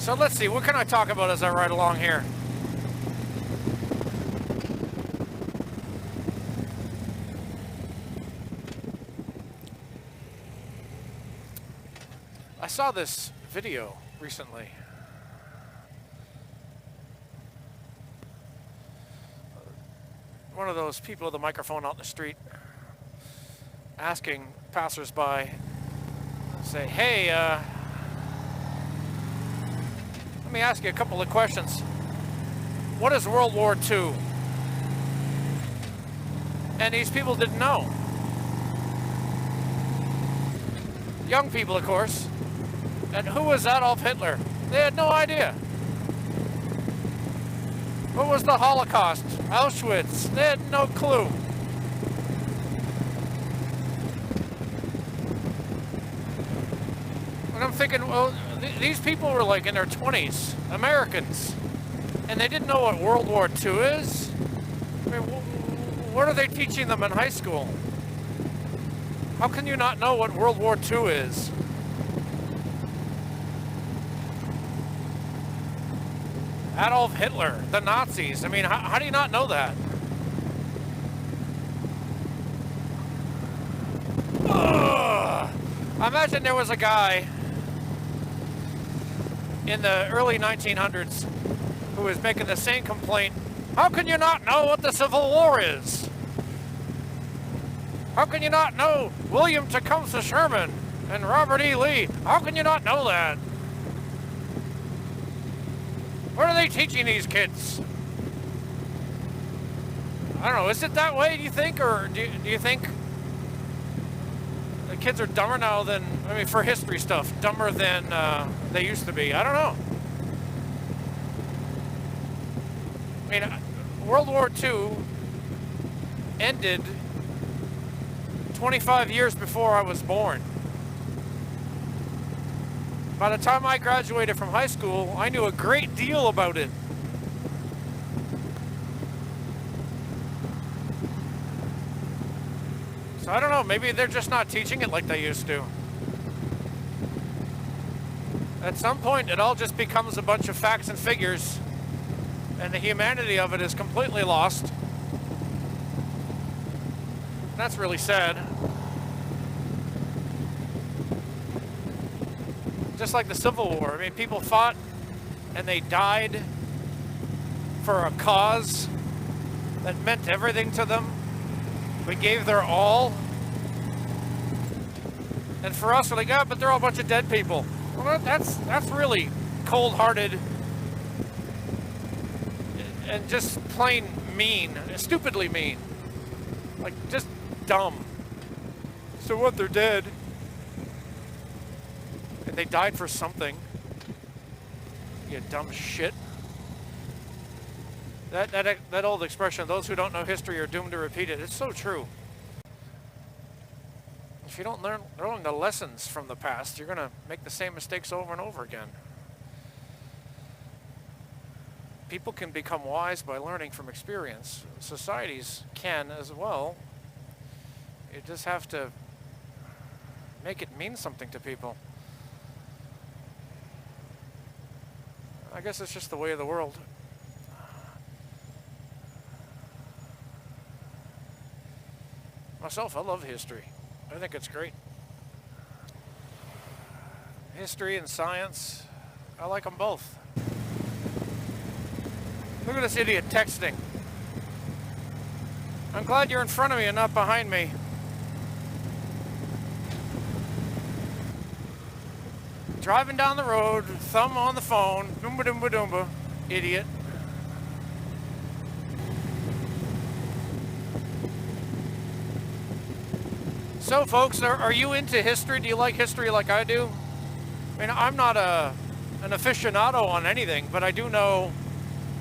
So let's see, what can I talk about as I ride along here? I saw this video recently. One of those people with a microphone out in the street asking passersby, say, hey, let me ask you a couple of questions. What is World War II? And these people didn't know. Young people, of course. And who was Adolf Hitler? They had no idea. What was the Holocaust? Auschwitz? They had no clue. And I'm thinking, well, these people were like in their 20s, Americans, and they didn't know what World War II is? I mean, what are they teaching them in high school? How can you not know what World War II is? Adolf Hitler, the Nazis. I mean, how do you not know that? Ugh. I imagine there was a guy in the early 1900s who was making the same complaint. How can you not know what the Civil War is? How can you not know William Tecumseh Sherman and Robert E. Lee? How can you not know that? What are they teaching these kids? I don't know, is it that way, do you think? Or do you think the kids are dumber now than, I mean, for history stuff, dumber than they used to be? I don't know. I mean, World War II ended 25 years before I was born. By the time I graduated from high school, I knew a great deal about it. So I don't know, maybe they're just not teaching it like they used to. At some point, it all just becomes a bunch of facts and figures, and the humanity of it is completely lost. That's really sad. Just like the Civil War. I mean, people fought and they died for a cause that meant everything to them. We gave their all. And for us, we're like, oh, but they're all a bunch of dead people. Well, that's really cold-hearted and just plain mean, stupidly mean. Like, just dumb. So what, they're dead? And they died for something. You dumb shit. That old expression, those who don't know history are doomed to repeat it. It's so true. If you don't learn the lessons from the past, you're going to make the same mistakes over and over again. People can become wise by learning from experience. Societies can as well. You just have to make it mean something to people. I guess it's just the way of the world. Myself, I love history. I think it's great. History and science, I like them both. Look at this idiot texting. I'm glad you're in front of me and not behind me. Driving down the road, thumb on the phone, doomba doomba doomba, idiot. So folks, are you into history? Do you like history like I do? I mean, I'm not an aficionado on anything, but I do know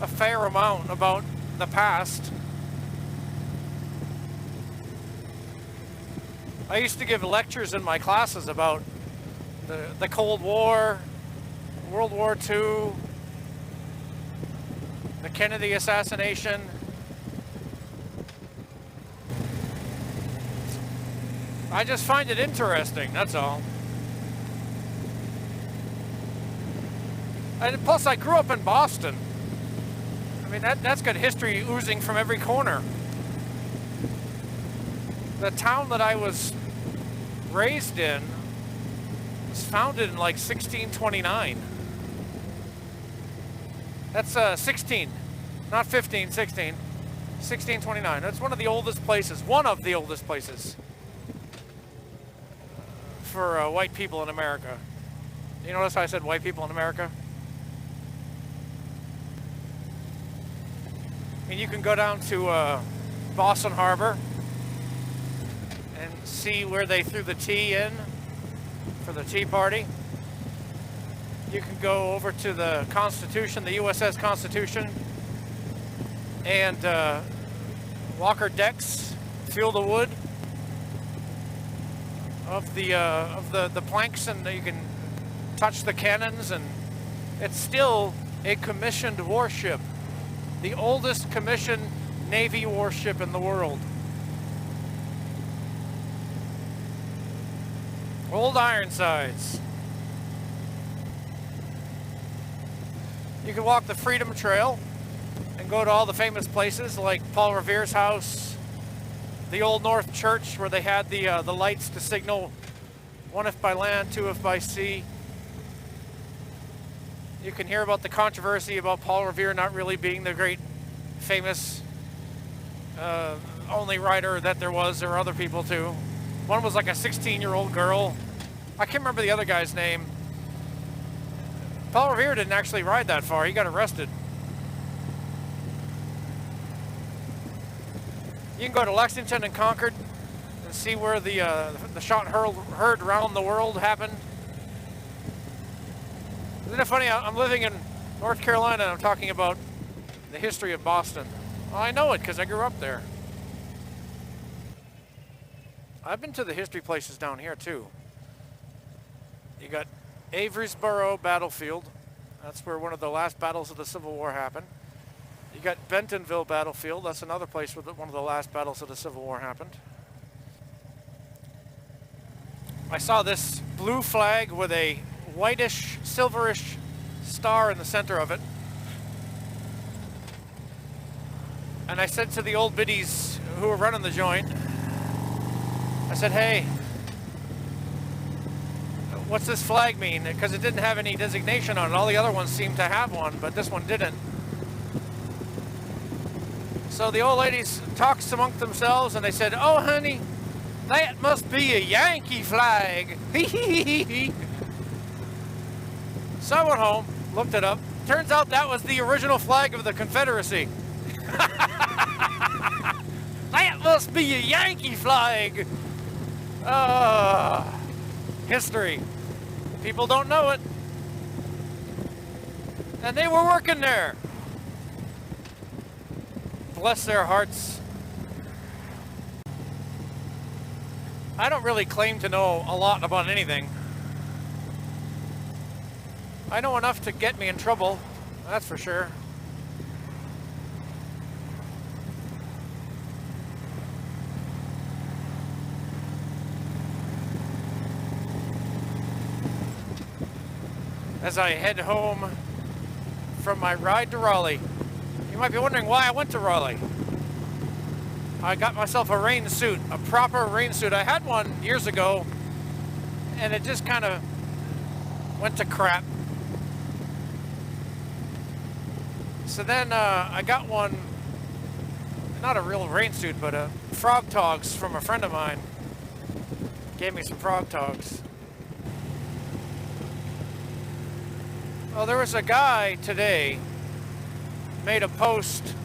a fair amount about the past. I used to give lectures in my classes about the Cold War, World War II, the Kennedy assassination. I just find it interesting, that's all. And plus, I grew up in Boston. I mean, that's got history oozing from every corner. The town that I was raised in was founded in like 1629. That's 16, not 15, 16. 1629. That's one of the oldest places, for white people in America. You notice how I said white people in America? And you can go down to Boston Harbor and see where they threw the tea in for the Tea Party. You can go over to the Constitution, the USS Constitution, and Walker decks, feel the wood of the planks, and you can touch the cannons, and it's still a commissioned warship, the oldest commissioned Navy warship in the world. Old Ironsides. You can walk the Freedom Trail and go to all the famous places like Paul Revere's house, the Old North Church where they had the lights to signal 1 if by land, 2 if by sea. You can hear about the controversy about Paul Revere not really being the great famous only writer that there was. There were other people too. One was like a 16-year-old girl. I can't remember the other guy's name. Paul Revere didn't actually ride that far. He got arrested. You can go to Lexington and Concord and see where the shot heard around the world happened. Isn't it funny? I'm living in North Carolina and I'm talking about the history of Boston. Well, I know it because I grew up there. I've been to the history places down here too. You got Averysboro Battlefield. That's where one of the last battles of the Civil War happened. You got Bentonville Battlefield. That's another place where one of the last battles of the Civil War happened. I saw this blue flag with a whitish, silverish star in the center of it. And I said to the old biddies who were running the joint, I said, hey, what's this flag mean? Because it didn't have any designation on it. All the other ones seemed to have one, but this one didn't. So the old ladies talked amongst themselves and they said, oh honey, that must be a Yankee flag. So I went home, looked it up. Turns out that was the original flag of the Confederacy. That must be a Yankee flag. History. People don't know it. And they were working there. Bless their hearts. I don't really claim to know a lot about anything. I know enough to get me in trouble, that's for sure. As I head home from my ride to Raleigh. You might be wondering why I went to Raleigh. I got myself a rain suit, a proper rain suit. I had one years ago and it just kind of went to crap. So then I got one, not a real rain suit, but a frog togs from a friend of mine. Gave me some frog togs. Well, there was a guy today made a post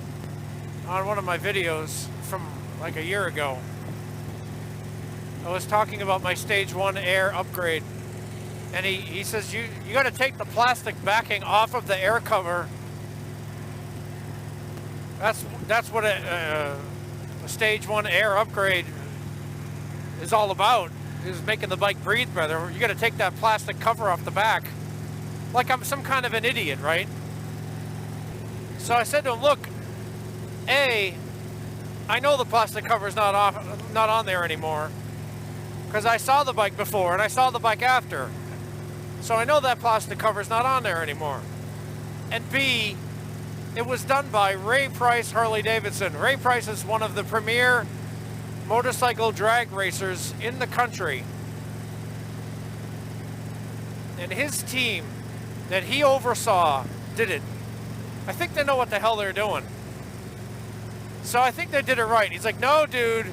on one of my videos from like a year ago. I was talking about my Stage 1 Air upgrade, and he says you got to take the plastic backing off of the air cover. That's what a Stage 1 Air upgrade is all about, is making the bike breathe better. You got to take that plastic cover off the back. Like I'm some kind of an idiot, right? So I said to him, look, I know the plastic cover is not on there anymore, because I saw the bike before and I saw the bike after. So I know that plastic cover is not on there anymore. and B, it was done by Ray Price Harley-Davidson. Ray Price is one of the premier motorcycle drag racers in the country. And his team that he oversaw did it. I think they know what the hell they're doing. So I think they did it right. He's like, no, dude,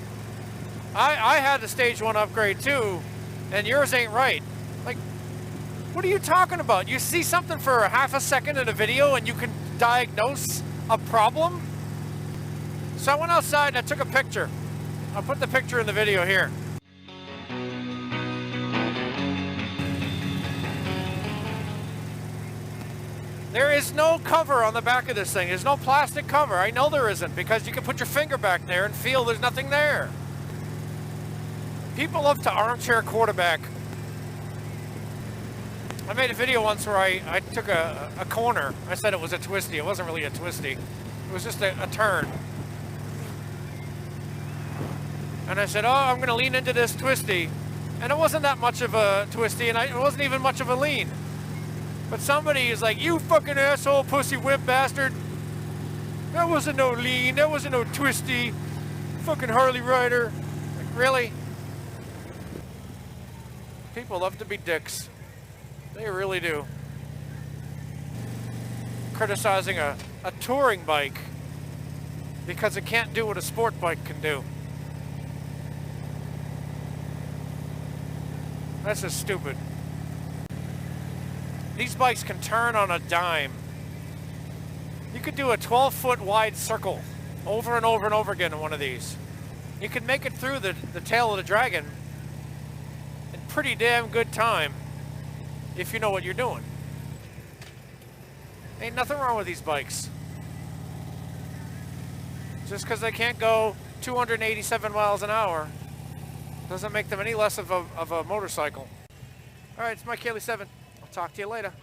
I had a stage 1 upgrade too, and yours ain't right. Like, what are you talking about? You see something for a half a second in a video and you can diagnose a problem? So I went outside and I took a picture. I'll put the picture in the video here. There is no cover on the back of this thing. There's no plastic cover. I know there isn't, because you can put your finger back there and feel there's nothing there. People love to armchair quarterback. I made a video once where I took a corner. I said it was a twisty. It wasn't really a twisty. It was just a turn. And I said, oh, I'm going to lean into this twisty. And it wasn't that much of a twisty, and it wasn't even much of a lean. But somebody is like, you fucking asshole, pussy whip bastard. That wasn't no lean. That wasn't no twisty. Fucking Harley rider. Like, really? People love to be dicks. They really do. Criticizing a touring bike because it can't do what a sport bike can do. That's just stupid. These bikes can turn on a dime. You could do a 12-foot wide circle over and over and over again in one of these. You could make it through the tail of the dragon in pretty damn good time if you know what you're doing. Ain't nothing wrong with these bikes. Just because they can't go 287 miles an hour doesn't make them any less of a motorcycle. All right, it's Mike Haley 7. Talk to you later.